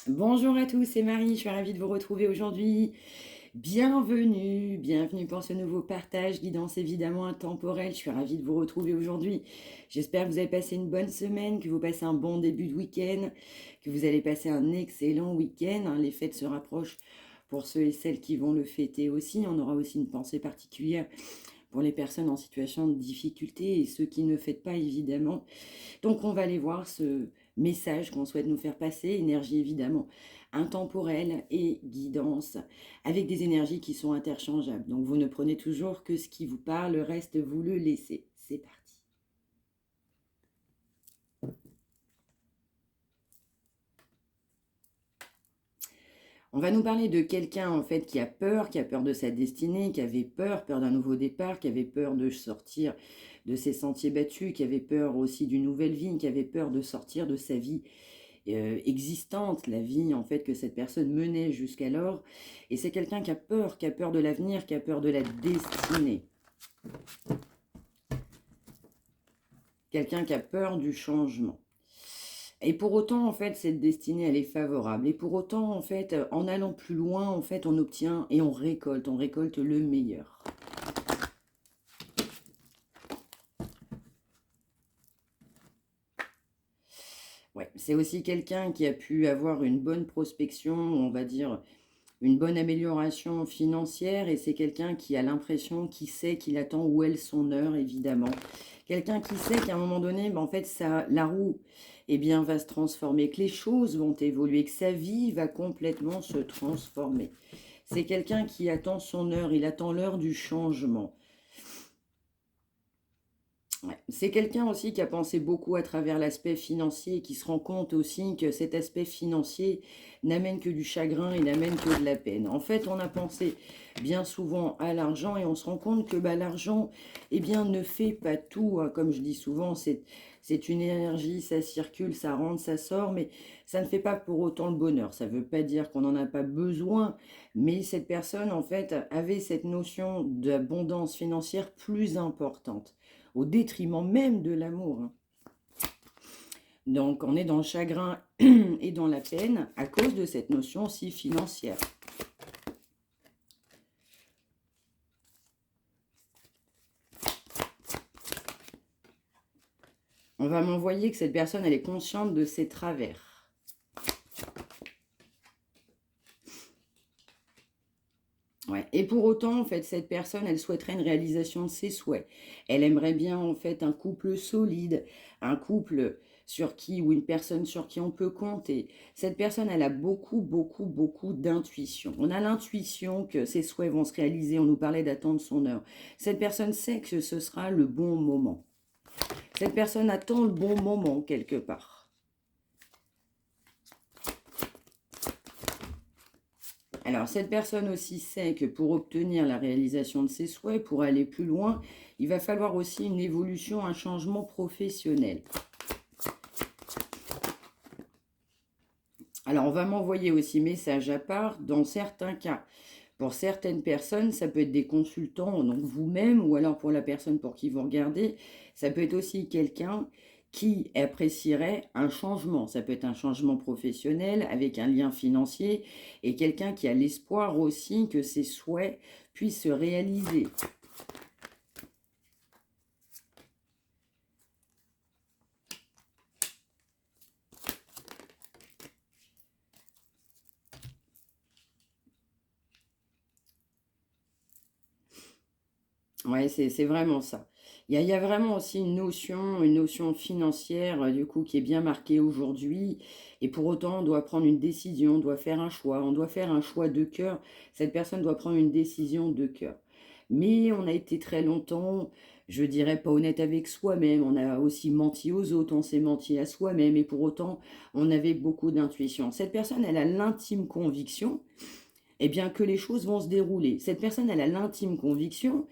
Bonjour à tous, c'est Marie, je suis ravie de vous retrouver aujourd'hui. Bienvenue pour ce nouveau partage, guidance évidemment intemporelle. Je suis ravie de vous retrouver aujourd'hui. J'espère que vous avez passé une bonne semaine, que vous passez un bon début de week-end, que vous allez passer un excellent week-end. Les fêtes se rapprochent pour ceux et celles qui vont le fêter aussi. On aura aussi une pensée particulière pour les personnes en situation de difficulté et ceux qui ne fêtent pas évidemment. Donc on va aller voir ce message qu'on souhaite nous faire passer, énergie évidemment intemporelle et guidance, avec des énergies qui sont interchangeables. Donc vous ne prenez toujours que ce qui vous parle, le reste vous le laissez. C'est parti. On va nous parler de quelqu'un en fait qui a peur de sa destinée, qui avait peur d'un nouveau départ, qui avait peur de sortir de ses sentiers battus, qui avait peur aussi d'une nouvelle vie, qui avait peur de sortir de sa vie existante, la vie en fait que cette personne menait jusqu'alors. Et c'est quelqu'un qui a peur de l'avenir, qui a peur de la destinée. Quelqu'un qui a peur du changement. Et pour autant, en fait, cette destinée, elle est favorable. Et pour autant, en fait, en allant plus loin, en fait, on obtient et on récolte le meilleur. Ouais, c'est aussi quelqu'un qui a pu avoir une bonne prospection, on va dire, une bonne amélioration financière, et c'est quelqu'un qui a l'impression, qui sait qu'il attend où est son heure, évidemment. Quelqu'un qui sait qu'à un moment donné, en fait, la roue va se transformer, que les choses vont évoluer, que sa vie va complètement se transformer. C'est quelqu'un qui attend son heure, il attend l'heure du changement. Ouais. C'est quelqu'un aussi qui a pensé beaucoup à travers l'aspect financier et qui se rend compte aussi que cet aspect financier n'amène que du chagrin et n'amène que de la peine. En fait, on a pensé bien souvent à l'argent et on se rend compte que l'argent ne fait pas tout. Comme je dis souvent, c'est une énergie, ça circule, ça rentre, ça sort, mais ça ne fait pas pour autant le bonheur. Ça ne veut pas dire qu'on n'en a pas besoin, mais cette personne, en fait, avait cette notion d'abondance financière plus importante au détriment même de l'amour. Donc on est dans le chagrin et dans la peine à cause de cette notion aussi financière. On va m'envoyer que cette personne, elle est consciente de ses travers. Ouais. Et pour autant, en fait, cette personne, elle souhaiterait une réalisation de ses souhaits. Elle aimerait bien, en fait, un couple solide, un couple ou une personne sur qui on peut compter. Cette personne, elle a beaucoup d'intuition. On a l'intuition que ses souhaits vont se réaliser. On nous parlait d'attendre son heure. Cette personne sait que ce sera le bon moment. Cette personne attend le bon moment quelque part. Alors, cette personne aussi sait que pour obtenir la réalisation de ses souhaits, pour aller plus loin, il va falloir aussi une évolution, un changement professionnel. Alors, on va m'envoyer aussi message à part dans certains cas. Pour certaines personnes, ça peut être des consultants, donc vous-même, ou alors pour la personne pour qui vous regardez, ça peut être aussi quelqu'un qui apprécierait un changement. Ça peut être un changement professionnel avec un lien financier et quelqu'un qui a l'espoir aussi que ses souhaits puissent se réaliser. Ouais, c'est vraiment ça. Il y a vraiment aussi une notion financière, du coup, qui est bien marquée aujourd'hui. Et pour autant, on doit prendre une décision, on doit faire un choix. On doit faire un choix de cœur. Cette personne doit prendre une décision de cœur. Mais on a été très longtemps, je dirais, pas honnête avec soi-même. On a aussi menti aux autres, on s'est menti à soi-même. Et pour autant, on avait beaucoup d'intuition. Cette personne, elle a l'intime conviction que les choses vont se dérouler. Cette personne, elle a l'intime conviction,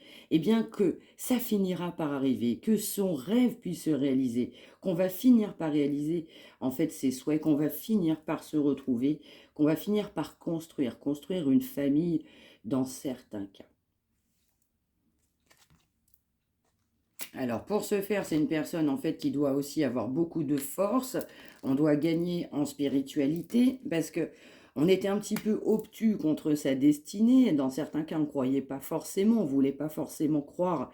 que ça finira par arriver, que son rêve puisse se réaliser, qu'on va finir par réaliser, en fait, ses souhaits, qu'on va finir par se retrouver, qu'on va finir par construire une famille dans certains cas. Alors pour ce faire, c'est une personne en fait qui doit aussi avoir beaucoup de force. On doit gagner en spiritualité parce que on était un petit peu obtus contre sa destinée. Dans certains cas, on ne croyait pas forcément, on ne voulait pas forcément croire,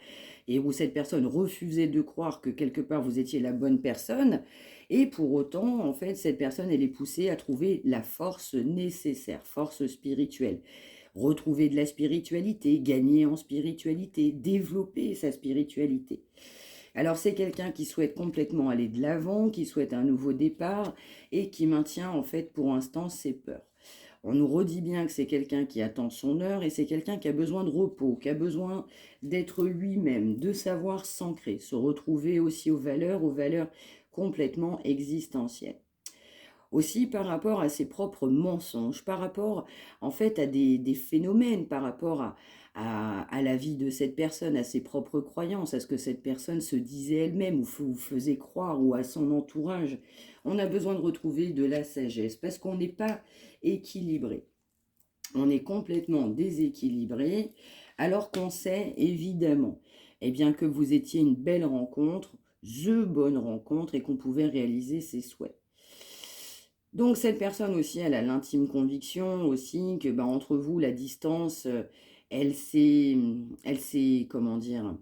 et où cette personne refusait de croire que quelque part vous étiez la bonne personne. Et pour autant, en fait, cette personne, elle est poussée à trouver la force nécessaire, force spirituelle. Retrouver de la spiritualité, gagner en spiritualité, développer sa spiritualité. Alors c'est quelqu'un qui souhaite complètement aller de l'avant, qui souhaite un nouveau départ et qui maintient en fait pour l'instant ses peurs. On nous redit bien que c'est quelqu'un qui attend son heure et c'est quelqu'un qui a besoin de repos, qui a besoin d'être lui-même, de savoir s'ancrer, se retrouver aussi aux valeurs complètement existentielles. Aussi par rapport à ses propres mensonges, par rapport en fait à des phénomènes, par rapport à la vie de cette personne, à ses propres croyances, à ce que cette personne se disait elle-même ou faisait croire ou à son entourage. On a besoin de retrouver de la sagesse parce qu'on n'est pas équilibré. On est complètement déséquilibré alors qu'on sait évidemment eh bien, que vous étiez une belle rencontre, the bonne rencontre et qu'on pouvait réaliser ses souhaits. Donc cette personne aussi, elle a l'intime conviction aussi que ben, entre vous, la distance, elle s'est, comment dire,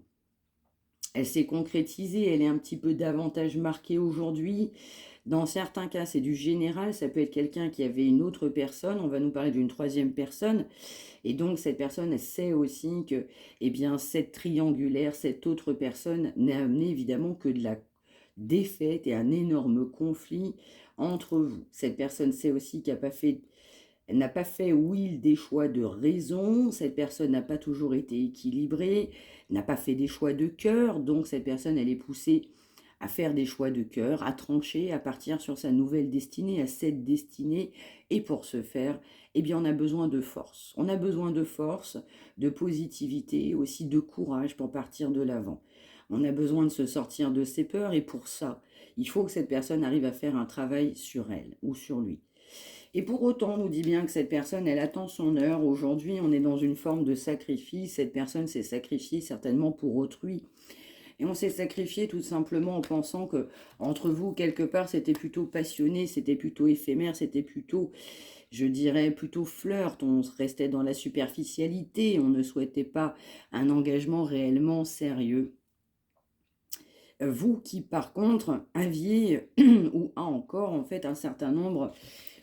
elle s'est concrétisée, elle est un petit peu davantage marquée aujourd'hui. Dans certains cas, c'est du général, ça peut être quelqu'un qui avait une autre personne, on va nous parler d'une troisième personne, et donc cette personne, elle sait aussi que, eh bien, cette triangulaire, cette autre personne n'a amené évidemment que de la défaite et un énorme conflit entre vous. Cette personne sait aussi qu'elle n'a pas fait, oui, des choix de raison, cette personne n'a pas toujours été équilibrée, n'a pas fait des choix de cœur, donc cette personne, elle est poussée à faire des choix de cœur, à trancher, à partir sur sa nouvelle destinée, à cette destinée, et pour ce faire, eh bien, on a besoin de force. On a besoin de force, de positivité, aussi de courage pour partir de l'avant. On a besoin de se sortir de ses peurs et pour ça, il faut que cette personne arrive à faire un travail sur elle ou sur lui. Et pour autant, on nous dit bien que cette personne, elle attend son heure. Aujourd'hui, on est dans une forme de sacrifice. Cette personne s'est sacrifiée certainement pour autrui. Et on s'est sacrifié tout simplement en pensant que entre vous, quelque part, c'était plutôt passionné, c'était plutôt éphémère, c'était plutôt, je dirais, plutôt flirt. On restait dans la superficialité, on ne souhaitait pas un engagement réellement sérieux. Vous qui, par contre, aviez ou a encore, en fait, un certain nombre,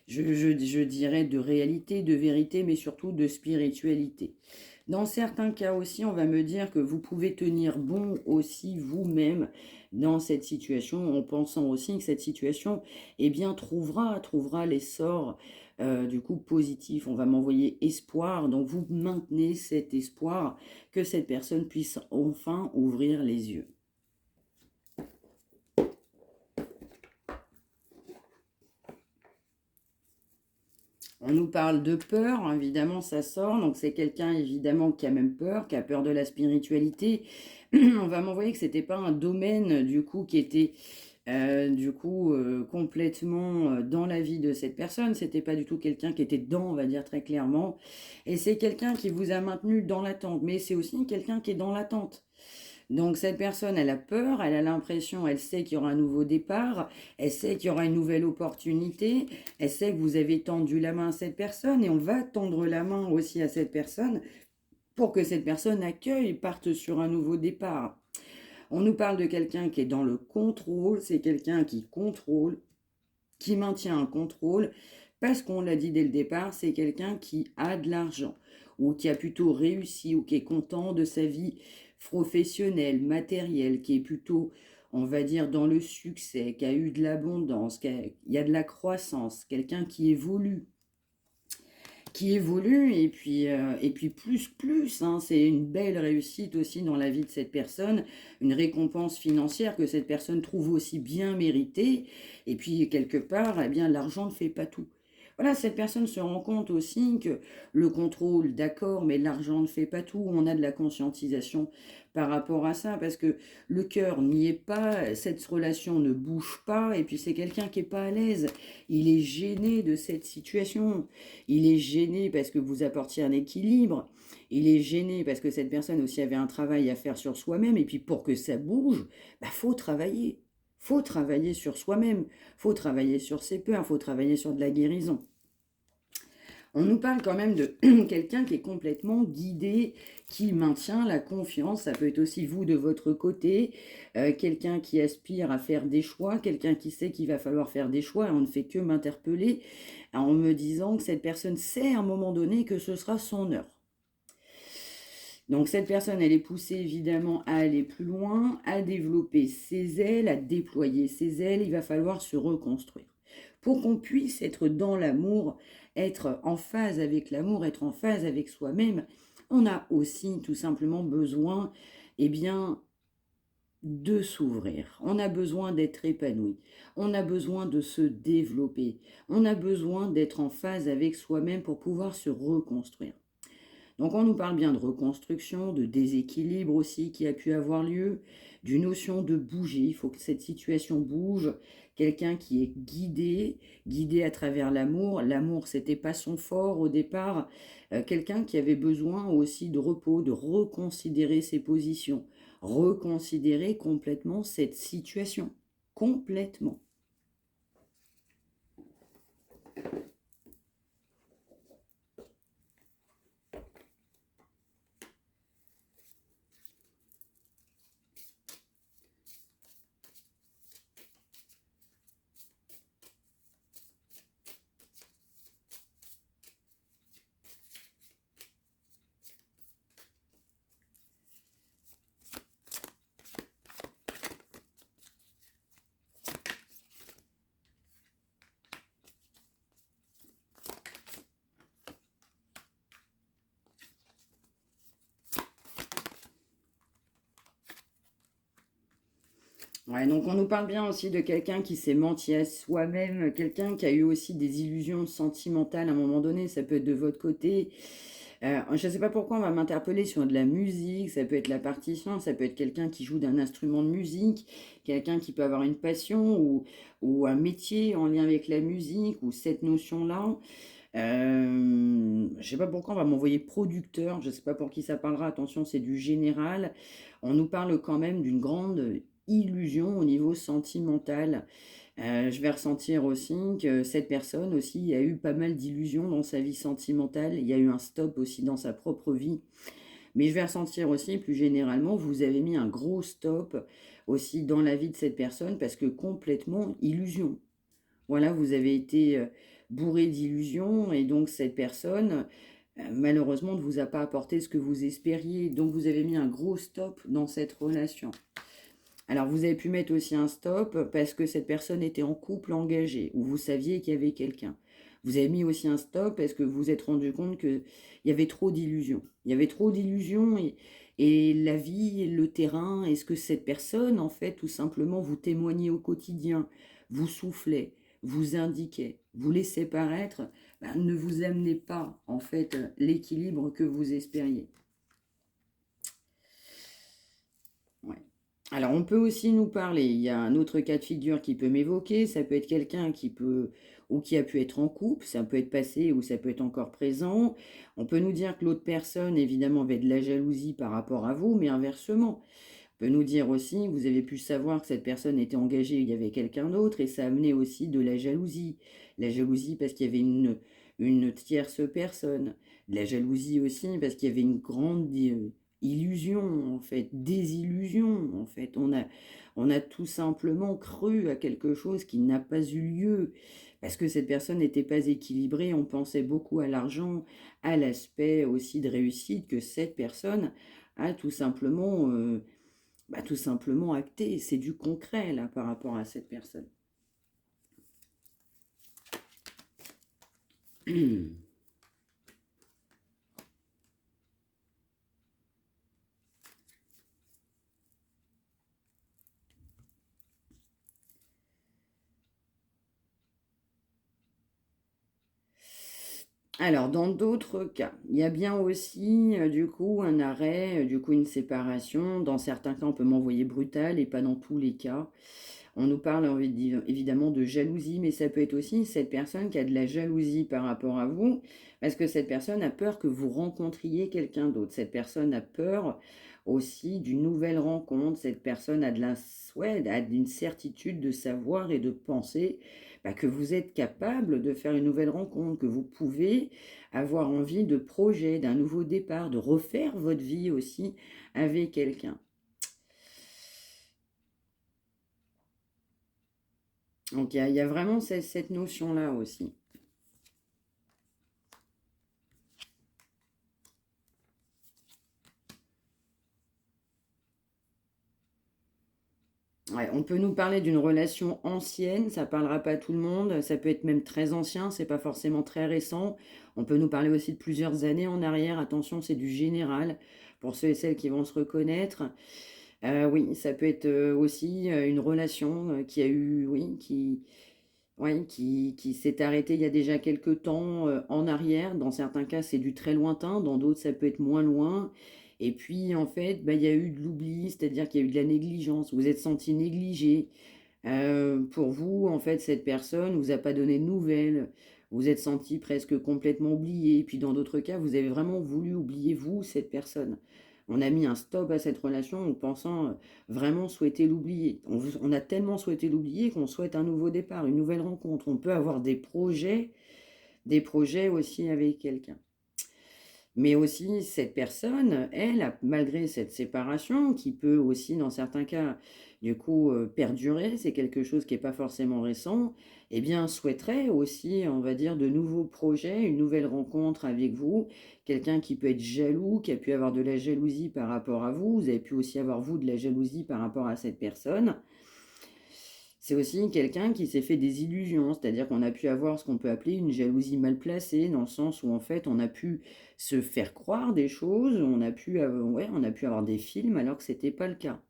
je dirais, de réalité, de vérité, mais surtout de spiritualité. Dans certains cas aussi, on va me dire que vous pouvez tenir bon aussi vous-même dans cette situation, en pensant aussi que cette situation, eh bien, trouvera l'essor du coup positif. On va m'envoyer espoir, donc vous maintenez cet espoir que cette personne puisse enfin ouvrir les yeux. On nous parle de peur, évidemment ça sort, donc c'est quelqu'un évidemment qui a même peur, qui a peur de la spiritualité. On va m'envoyer que c'était pas un domaine du coup qui était complètement dans la vie de cette personne, c'était pas du tout quelqu'un qui était dedans, on va dire très clairement, et c'est quelqu'un qui vous a maintenu dans l'attente, mais c'est aussi quelqu'un qui est dans l'attente. Donc cette personne, elle a peur, elle a l'impression, elle sait qu'il y aura un nouveau départ, elle sait qu'il y aura une nouvelle opportunité, elle sait que vous avez tendu la main à cette personne et on va tendre la main aussi à cette personne pour que cette personne accueille, parte sur un nouveau départ. On nous parle de quelqu'un qui est dans le contrôle, c'est quelqu'un qui contrôle, qui maintient un contrôle, parce qu'on l'a dit dès le départ, c'est quelqu'un qui a de l'argent, ou qui a plutôt réussi, ou qui est content de sa vie professionnelle, matérielle, qui est plutôt, on va dire, dans le succès, qui a eu de l'abondance, il y a de la croissance, quelqu'un qui évolue et puis plus, hein, c'est une belle réussite aussi dans la vie de cette personne, une récompense financière que cette personne trouve aussi bien méritée, et puis quelque part, eh bien, l'argent ne fait pas tout. Voilà, cette personne se rend compte aussi que le contrôle, d'accord, mais l'argent ne fait pas tout. On a de la conscientisation par rapport à ça, parce que le cœur n'y est pas, cette relation ne bouge pas, et puis c'est quelqu'un qui n'est pas à l'aise. Il est gêné de cette situation. Il est gêné parce que vous apportiez un équilibre. Il est gêné parce que cette personne aussi avait un travail à faire sur soi-même, et puis pour que ça bouge, bah, faut travailler. Faut travailler sur soi-même, faut travailler sur ses peurs, faut travailler sur de la guérison. On nous parle quand même de quelqu'un qui est complètement guidé, qui maintient la confiance. Ça peut être aussi vous de votre côté, quelqu'un qui aspire à faire des choix, quelqu'un qui sait qu'il va falloir faire des choix. Et on ne fait que m'interpeller en me disant que cette personne sait à un moment donné que ce sera son heure. Donc cette personne, elle est poussée évidemment à aller plus loin, à développer ses ailes, à déployer ses ailes. Il va falloir se reconstruire. Pour qu'on puisse être dans l'amour, être en phase avec l'amour, être en phase avec soi-même, on a aussi tout simplement besoin, eh bien, de s'ouvrir. On a besoin d'être épanoui. On a besoin de se développer. On a besoin d'être en phase avec soi-même pour pouvoir se reconstruire. Donc on nous parle bien de reconstruction, de déséquilibre aussi qui a pu avoir lieu, d'une notion de bouger, il faut que cette situation bouge, quelqu'un qui est guidé, guidé à travers l'amour. L'amour, c'était pas son fort au départ, quelqu'un qui avait besoin aussi de repos, de reconsidérer ses positions, reconsidérer complètement cette situation, complètement. Ouais, donc on nous parle bien aussi de quelqu'un qui s'est menti à soi-même, quelqu'un qui a eu aussi des illusions sentimentales à un moment donné, ça peut être de votre côté. Je ne sais pas pourquoi on va m'interpeller sur de la musique, ça peut être la partition, ça peut être quelqu'un qui joue d'un instrument de musique, quelqu'un qui peut avoir une passion ou un métier en lien avec la musique ou cette notion-là. Je ne sais pas pourquoi on va m'envoyer producteur, je ne sais pas pour qui ça parlera, attention c'est du général. On nous parle quand même d'une grande illusion au niveau sentimental. Je vais ressentir aussi que cette personne aussi a eu pas mal d'illusions dans sa vie sentimentale. Il y a eu un stop aussi dans sa propre vie. Mais je vais ressentir aussi plus généralement, vous avez mis un gros stop aussi dans la vie de cette personne parce que complètement illusion. Voilà, vous avez été bourré d'illusions et donc cette personne, malheureusement, ne vous a pas apporté ce que vous espériez. Donc vous avez mis un gros stop dans cette relation. Alors, vous avez pu mettre aussi un stop parce que cette personne était en couple engagé ou vous saviez qu'il y avait quelqu'un. Vous avez mis aussi un stop parce que vous vous êtes rendu compte qu'il y avait trop d'illusions. Il y avait trop d'illusions et la vie, le terrain, est-ce que cette personne, en fait, tout simplement, vous témoignait au quotidien, vous soufflait, vous indiquait, vous laissait paraître, ben, ne vous amenez pas, en fait, l'équilibre que vous espériez. Ouais. Alors, on peut aussi nous parler, il y a un autre cas de figure qui peut m'évoquer, ça peut être quelqu'un qui peut, ou qui a pu être en couple, ça peut être passé ou ça peut être encore présent. On peut nous dire que l'autre personne, évidemment, avait de la jalousie par rapport à vous, mais inversement. On peut nous dire aussi, vous avez pu savoir que cette personne était engagée, il y avait quelqu'un d'autre, et ça amenait aussi de la jalousie. La jalousie parce qu'il y avait une tierce personne. De la jalousie aussi parce qu'il y avait une grande illusion, en fait, désillusion, en fait. On a tout simplement cru à quelque chose qui n'a pas eu lieu, parce que cette personne n'était pas équilibrée, on pensait beaucoup à l'argent, à l'aspect aussi de réussite que cette personne a tout simplement acté. C'est du concret, là, par rapport à cette personne. Alors, dans d'autres cas, il y a bien aussi, du coup, un arrêt, du coup, une séparation. Dans certains cas, on peut m'envoyer brutal et pas dans tous les cas. On nous parle évidemment de jalousie, mais ça peut être aussi cette personne qui a de la jalousie par rapport à vous, parce que cette personne a peur que vous rencontriez quelqu'un d'autre. Cette personne a peur aussi d'une nouvelle rencontre. Cette personne a ouais, a une certitude de savoir et de penser bah, que vous êtes capable de faire une nouvelle rencontre, que vous pouvez avoir envie de projet, d'un nouveau départ, de refaire votre vie aussi avec quelqu'un. Donc il y a vraiment cette notion-là aussi. Ouais, on peut nous parler d'une relation ancienne, ça parlera pas à tout le monde, ça peut être même très ancien, c'est pas forcément très récent. On peut nous parler aussi de plusieurs années en arrière, attention, c'est du général pour ceux et celles qui vont se reconnaître. Oui, ça peut être aussi une relation qui a eu, oui, ouais, qui s'est arrêtée il y a déjà quelques temps en arrière. Dans certains cas, c'est du très lointain, dans d'autres, ça peut être moins loin. Et puis, en fait, bah, il y a eu de l'oubli, c'est-à-dire qu'il y a eu de la négligence. Vous êtes senti négligé. Pour vous, en fait, cette personne vous a pas donné de nouvelles. Vous êtes senti presque complètement oublié. Et puis, dans d'autres cas, vous avez vraiment voulu oublier vous, cette personne. On a mis un stop à cette relation en pensant vraiment souhaiter l'oublier. On a tellement souhaité l'oublier qu'on souhaite un nouveau départ, une nouvelle rencontre. On peut avoir des projets aussi avec quelqu'un. Mais aussi, cette personne, elle, malgré cette séparation, qui peut aussi, dans certains cas, du coup, perdurer, c'est quelque chose qui n'est pas forcément récent, eh bien, souhaiterait aussi, on va dire, de nouveaux projets, une nouvelle rencontre avec vous, quelqu'un qui peut être jaloux, qui a pu avoir de la jalousie par rapport à vous, vous avez pu aussi avoir, vous, de la jalousie par rapport à cette personne. C'est aussi quelqu'un qui s'est fait des illusions, c'est-à-dire qu'on a pu avoir ce qu'on peut appeler une jalousie mal placée, dans le sens où en fait on a pu se faire croire des choses, ouais, on a pu avoir des films alors que c'était pas le cas.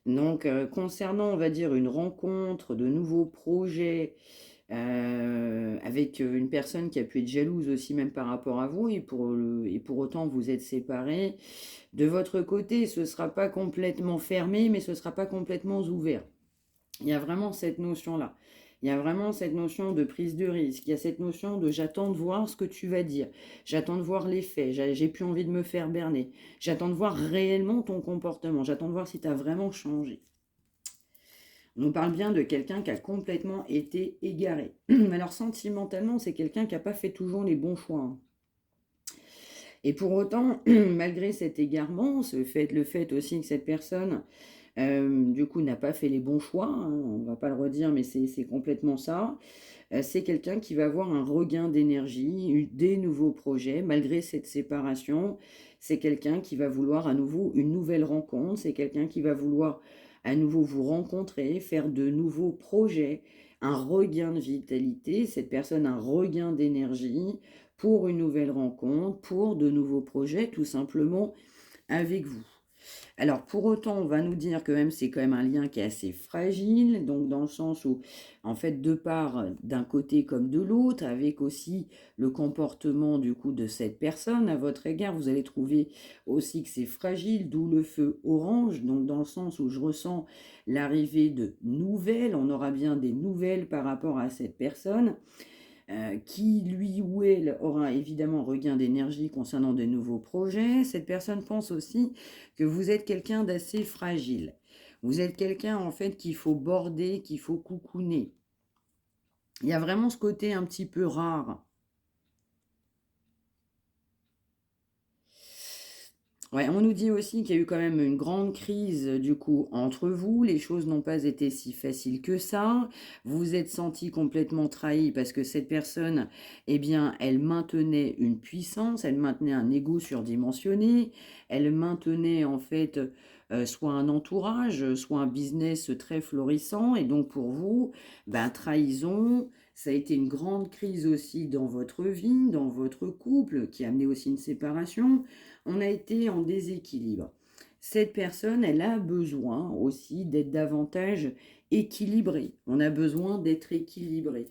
Donc concernant, on va dire, une rencontre, de nouveaux projets avec une personne qui a pu être jalouse aussi même par rapport à vous et pour autant vous êtes séparés, de votre côté ce ne sera pas complètement fermé mais ce ne sera pas complètement ouvert. Il y a vraiment cette notion-là. Il y a vraiment cette notion de prise de risque. Il y a cette notion de j'attends de voir ce que tu vas dire. J'attends de voir les faits. J'ai plus envie de me faire berner. J'attends de voir réellement ton comportement. J'attends de voir si tu as vraiment changé. On nous parle bien de quelqu'un qui a complètement été égaré. Alors sentimentalement, c'est quelqu'un qui n'a pas fait toujours les bons choix, hein. Et pour autant, malgré cet égarement, le fait aussi que cette personne du coup, n'a pas fait les bons choix, hein, on ne va pas le redire, mais c'est complètement ça. C'est quelqu'un qui va avoir un regain d'énergie, des nouveaux projets, malgré cette séparation. C'est quelqu'un qui va vouloir à nouveau une nouvelle rencontre. C'est quelqu'un qui va vouloir à nouveau vous rencontrer, faire de nouveaux projets, un regain de vitalité. Cette personne a un regain d'énergie pour une nouvelle rencontre, pour de nouveaux projets, tout simplement avec vous. Alors, pour autant, on va nous dire que même c'est quand même un lien qui est assez fragile, donc dans le sens où, en fait, de part d'un côté comme de l'autre, avec aussi le comportement du coup de cette personne à votre égard, vous allez trouver aussi que c'est fragile, d'où le feu orange, donc dans le sens où je ressens l'arrivée de nouvelles, on aura bien des nouvelles par rapport à cette personne qui, lui ou elle, aura évidemment regain d'énergie concernant de nouveaux projets. Cette personne pense aussi que vous êtes quelqu'un d'assez fragile. Vous êtes quelqu'un, en fait, qu'il faut border, qu'il faut coucouner. Il y a vraiment ce côté un petit peu rare. Ouais, on nous dit aussi qu'il y a eu quand même une grande crise du coup entre vous. Les choses n'ont pas été si faciles que ça. Vous vous êtes senti complètement trahi parce que cette personne, eh bien, elle maintenait une puissance, elle maintenait un ego surdimensionné, elle maintenait en fait soit un entourage, soit un business très florissant. Et donc pour vous, ben, trahison. Ça a été une grande crise aussi dans votre vie, dans votre couple, qui a amené aussi une séparation. On a été en déséquilibre. Cette personne, elle a besoin aussi d'être davantage équilibrée. On a besoin d'être équilibré.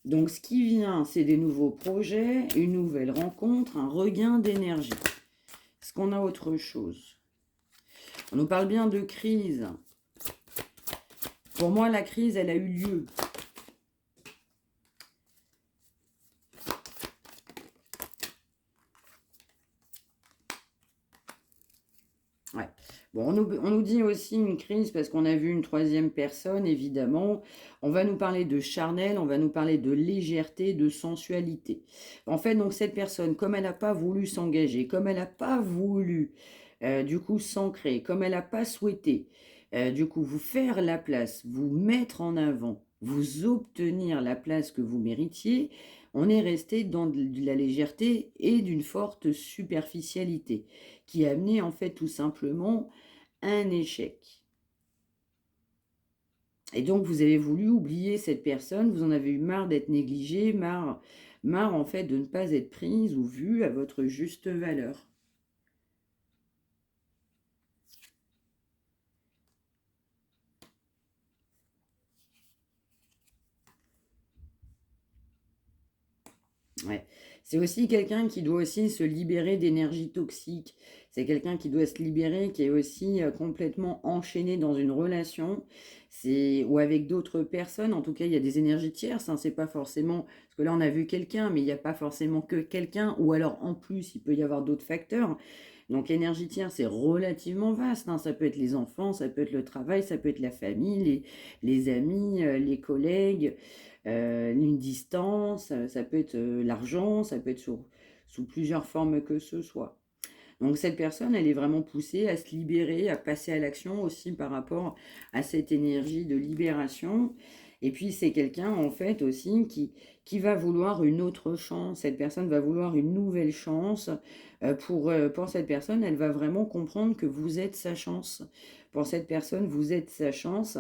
Donc, ce qui vient, c'est des nouveaux projets, une nouvelle rencontre, un regain d'énergie. Est-ce qu'on a autre chose? On nous parle bien de crise. Pour moi, la crise, elle a eu lieu. Ouais. Bon, on nous dit aussi une crise parce qu'on a vu une troisième personne, évidemment. On va nous parler de charnel, on va nous parler de légèreté, de sensualité. En fait, donc cette personne, comme elle n'a pas voulu s'engager, comme elle n'a pas voulu, du coup, s'ancrer, comme elle n'a pas souhaité, du coup, vous faire la place, vous mettre en avant, vous obtenir la place que vous méritiez, on est resté dans de la légèreté et d'une forte superficialité qui a amené en fait tout simplement un échec. Et donc vous avez voulu oublier cette personne, vous en avez eu marre d'être négligé, marre en fait de ne pas être prise ou vue à votre juste valeur. Ouais. C'est aussi quelqu'un qui doit aussi se libérer d'énergie toxique. C'est quelqu'un qui doit se libérer, qui est aussi complètement enchaîné dans une relation, ou avec d'autres personnes. En tout cas, il y a des énergies tierces. Hein, c'est pas forcément parce que là on a vu quelqu'un, mais il n'y a pas forcément que quelqu'un. Ou alors en plus, il peut y avoir d'autres facteurs. Donc énergie tierce, c'est relativement vaste. Hein. Ça peut être les enfants, ça peut être le travail, ça peut être la famille, les amis, les collègues, une distance, ça peut être l'argent, ça peut être sous plusieurs formes que ce soit. Donc cette personne, elle est vraiment poussée à se libérer, à passer à l'action aussi par rapport à cette énergie de libération. Et puis c'est quelqu'un en fait aussi qui va vouloir une autre chance. Cette personne va vouloir une nouvelle chance. Pour cette personne, elle va vraiment comprendre que vous êtes sa chance. Pour cette personne, vous êtes sa chance.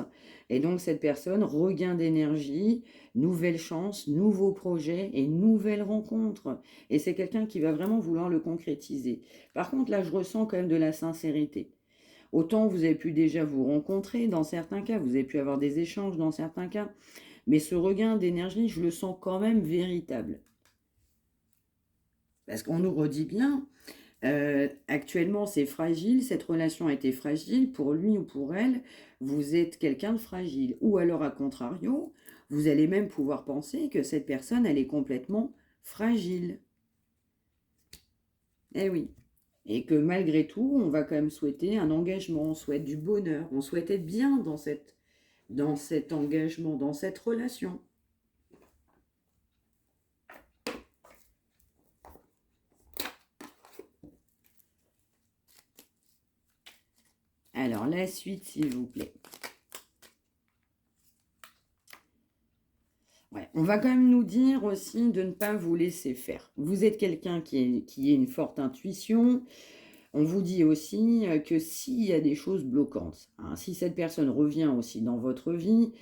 Et donc cette personne, regain d'énergie, nouvelle chance, nouveaux projets et nouvelles rencontres. Et c'est quelqu'un qui va vraiment vouloir le concrétiser. Par contre, là, je ressens quand même de la sincérité. Autant vous avez pu déjà vous rencontrer dans certains cas, vous avez pu avoir des échanges dans certains cas, mais ce regain d'énergie, je le sens quand même véritable. Parce qu'on nous redit bien, actuellement c'est fragile, cette relation a été fragile, pour lui ou pour elle, vous êtes quelqu'un de fragile. Ou alors, à contrario, vous allez même pouvoir penser que cette personne, elle est complètement fragile. Eh oui. Et que malgré tout, on va quand même souhaiter un engagement, on souhaite du bonheur, on souhaite être bien dans cet engagement, dans cette relation. Alors, la suite, s'il vous plaît. Ouais. On va quand même nous dire aussi de ne pas vous laisser faire. Vous êtes quelqu'un qui a une forte intuition. On vous dit aussi que s'il y a des choses bloquantes, hein, si cette personne revient aussi dans votre vie,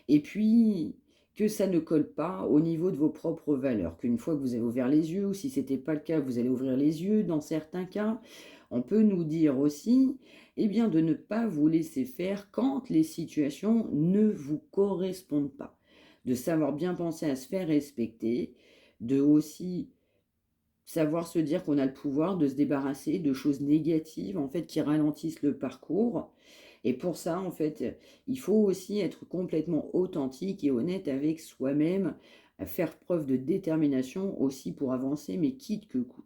et puis que ça ne colle pas au niveau de vos propres valeurs, qu'une fois que vous avez ouvert les yeux, ou si ce n'était pas le cas, vous allez ouvrir les yeux, dans certains cas, on peut nous dire aussi eh bien, de ne pas vous laisser faire quand les situations ne vous correspondent pas, de savoir bien penser à se faire respecter, de aussi savoir se dire qu'on a le pouvoir de se débarrasser de choses négatives, en fait, qui ralentissent le parcours. Et pour ça, en fait, il faut aussi être complètement authentique et honnête avec soi-même, faire preuve de détermination aussi pour avancer, mais quitte que coûte.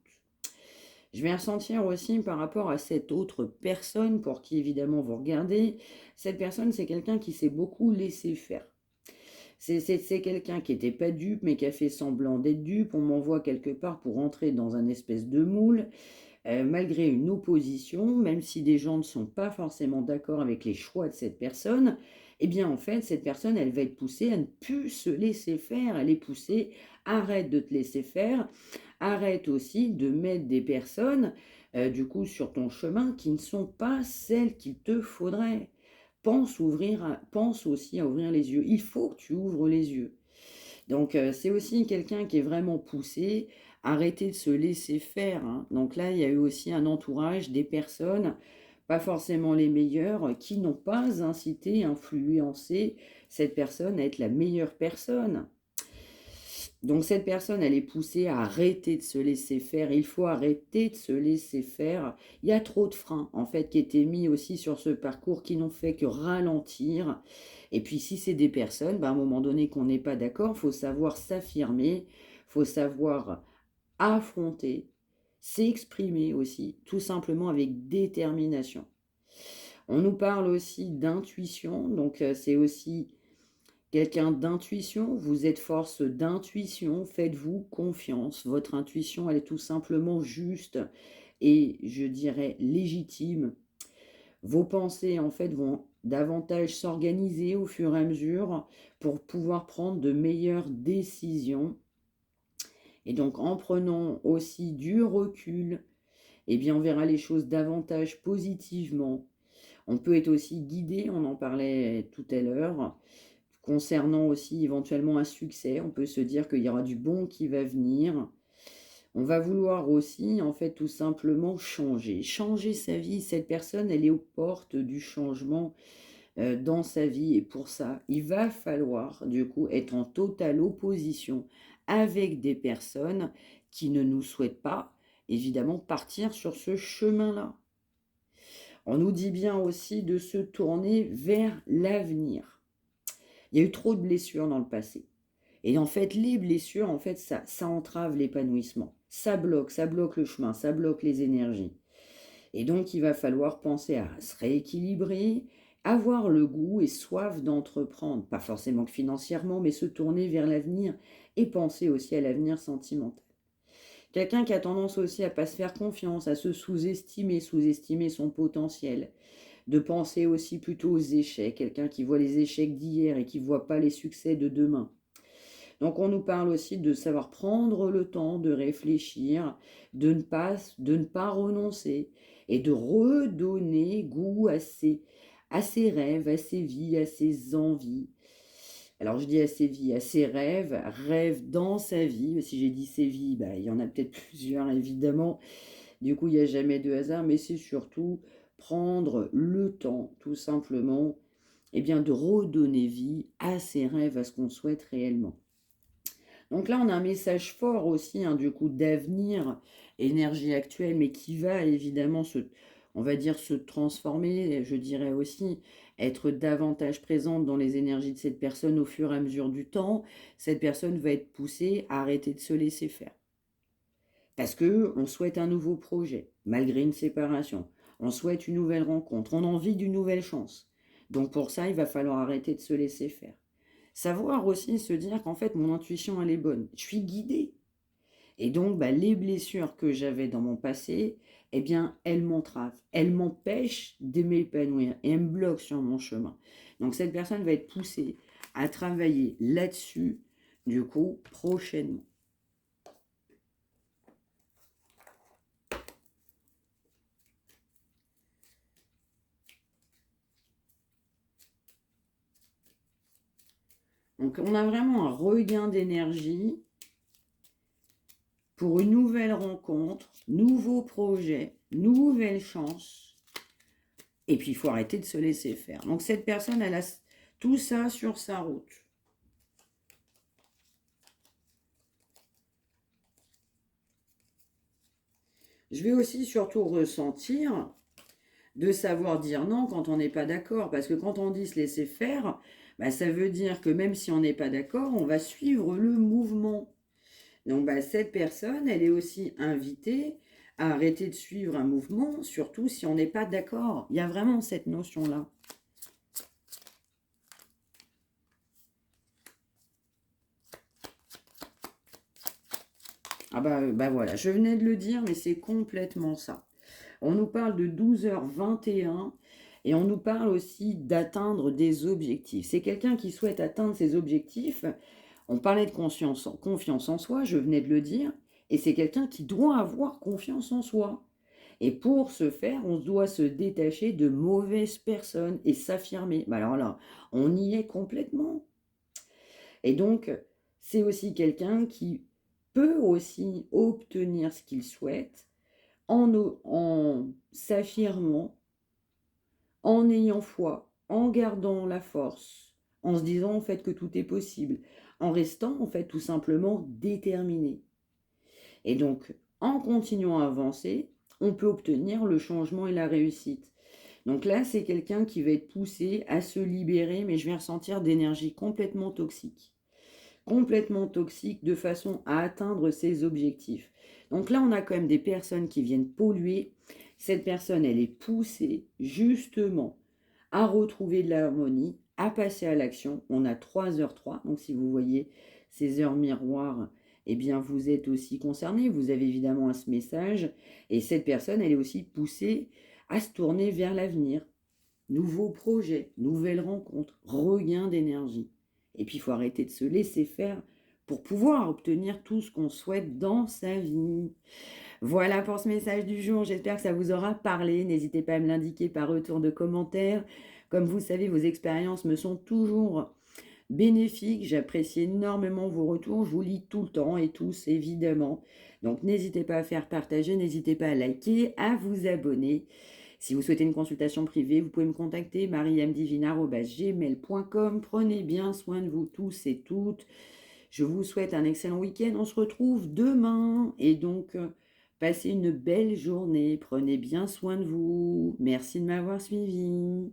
Je vais ressentir aussi par rapport à cette autre personne pour qui évidemment vous regardez. Cette personne, c'est quelqu'un qui s'est beaucoup laissé faire. C'est quelqu'un qui n'était pas dupe, mais qui a fait semblant d'être dupe. On m'envoie quelque part pour entrer dans un espèce de moule, malgré une opposition, même si des gens ne sont pas forcément d'accord avec les choix de cette personne. Eh bien, en fait, cette personne, elle va être poussée à ne plus se laisser faire. Elle est poussée, arrête de te laisser faire. Arrête aussi de mettre des personnes, du coup, sur ton chemin qui ne sont pas celles qu'il te faudrait. Pense aussi à ouvrir les yeux. Il faut que tu ouvres les yeux. Donc, c'est aussi quelqu'un qui est vraiment poussé. Arrêtez de se laisser faire. Hein. Donc là, il y a eu aussi un entourage, des personnes, pas forcément les meilleures, qui n'ont pas incité, influencé cette personne à être la meilleure personne. Donc cette personne, elle est poussée à arrêter de se laisser faire. Il faut arrêter de se laisser faire. Il y a trop de freins, en fait, qui étaient mis aussi sur ce parcours, qui n'ont fait que ralentir. Et puis si c'est des personnes, à un moment donné qu'on n'est pas d'accord, il faut savoir s'affirmer, il faut savoir affronter, s'exprimer aussi, tout simplement avec détermination. On nous parle aussi d'intuition, donc c'est aussi quelqu'un d'intuition, vous êtes force d'intuition, faites-vous confiance. Votre intuition, elle est tout simplement juste et je dirais légitime. Vos pensées, en fait, vont davantage s'organiser au fur et à mesure pour pouvoir prendre de meilleures décisions. Et donc, en prenant aussi du recul, eh bien, on verra les choses davantage positivement. On peut être aussi guidé, on en parlait tout à l'heure, concernant aussi éventuellement un succès. On peut se dire qu'il y aura du bon qui va venir. On va vouloir aussi, en fait, tout simplement changer sa vie. Cette personne, elle est aux portes du changement dans sa vie. Et pour ça, il va falloir, du coup, être en totale opposition avec des personnes qui ne nous souhaitent pas, évidemment, partir sur ce chemin-là. On nous dit bien aussi de se tourner vers l'avenir. Il y a eu trop de blessures dans le passé. Et en fait, les blessures, en fait, ça entrave l'épanouissement. Ça bloque le chemin, ça bloque les énergies. Et donc, il va falloir penser à se rééquilibrer, avoir le goût et soif d'entreprendre, pas forcément que financièrement, mais se tourner vers l'avenir et penser aussi à l'avenir sentimental. Quelqu'un qui a tendance aussi à ne pas se faire confiance, à se sous-estimer son potentiel, de penser aussi plutôt aux échecs, quelqu'un qui voit les échecs d'hier et qui ne voit pas les succès de demain. Donc on nous parle aussi de savoir prendre le temps de réfléchir, de ne pas renoncer et de redonner goût à ses rêves, à ses vies, à ses envies. Alors je dis à ses vies, à ses rêves, rêves dans sa vie. Si j'ai dit ses vies, il y en a peut-être plusieurs évidemment. Du coup, il n'y a jamais de hasard, mais c'est surtout prendre le temps, tout simplement, de redonner vie à ses rêves, à ce qu'on souhaite réellement. Donc là, on a un message fort aussi, du coup, d'avenir, énergie actuelle, mais qui va évidemment on va dire, se transformer, je dirais aussi, être davantage présente dans les énergies de cette personne au fur et à mesure du temps. Cette personne va être poussée à arrêter de se laisser faire. Parce qu'on souhaite un nouveau projet, malgré une séparation. On souhaite une nouvelle rencontre, on a envie d'une nouvelle chance. Donc pour ça, il va falloir arrêter de se laisser faire. Savoir aussi se dire qu'en fait, mon intuition, elle est bonne. Je suis guidée. Et donc, les blessures que j'avais dans mon passé, elles m'entravent. Elles m'empêchent de m'épanouir et elles me bloquent sur mon chemin. Donc, cette personne va être poussée à travailler là-dessus, du coup, prochainement. Donc, on a vraiment un regain d'énergie pour une nouvelle rencontre, nouveau projet, nouvelle chance. Et puis, il faut arrêter de se laisser faire. Donc, cette personne, elle a tout ça sur sa route. Je vais aussi surtout ressentir de savoir dire non quand on n'est pas d'accord. Parce que quand on dit se laisser faire, ça veut dire que même si on n'est pas d'accord, on va suivre le mouvement. Donc cette personne, elle est aussi invitée à arrêter de suivre un mouvement, surtout si on n'est pas d'accord. Il y a vraiment cette notion-là. Ah voilà, je venais de le dire, mais c'est complètement ça. On nous parle de 12h21 et on nous parle aussi d'atteindre des objectifs. C'est quelqu'un qui souhaite atteindre ses objectifs. On parlait de confiance en soi, je venais de le dire, et c'est quelqu'un qui doit avoir confiance en soi. Et pour ce faire, on doit se détacher de mauvaises personnes et s'affirmer. Alors là, on y est complètement. Et donc, c'est aussi quelqu'un qui peut aussi obtenir ce qu'il souhaite en s'affirmant, en ayant foi, en gardant la force, en se disant en fait que tout est possible, en restant en fait tout simplement déterminé. Et donc, en continuant à avancer, on peut obtenir le changement et la réussite. Donc là, c'est quelqu'un qui va être poussé à se libérer, mais je vais ressentir d'énergie complètement toxique de façon à atteindre ses objectifs. Donc là, on a quand même des personnes qui viennent polluer. Cette personne, elle est poussée justement à retrouver de l'harmonie, à passer à l'action. On a 3h03, donc si vous voyez ces heures miroirs, eh bien vous êtes aussi concerné, vous avez évidemment ce message, et cette personne, elle est aussi poussée à se tourner vers l'avenir. Nouveaux projets, nouvelles rencontres, regain d'énergie. Et puis il faut arrêter de se laisser faire pour pouvoir obtenir tout ce qu'on souhaite dans sa vie. Voilà pour ce message du jour, j'espère que ça vous aura parlé. N'hésitez pas à me l'indiquer par retour de commentaires. Comme vous savez, vos expériences me sont toujours bénéfiques. J'apprécie énormément vos retours. Je vous lis tout le temps et tous, évidemment. Donc n'hésitez pas à faire partager, n'hésitez pas à liker, à vous abonner. Si vous souhaitez une consultation privée, vous pouvez me contacter mariamdivina@gmail.com. Prenez bien soin de vous tous et toutes. Je vous souhaite un excellent week-end. On se retrouve demain. Et donc, passez une belle journée. Prenez bien soin de vous. Merci de m'avoir suivi.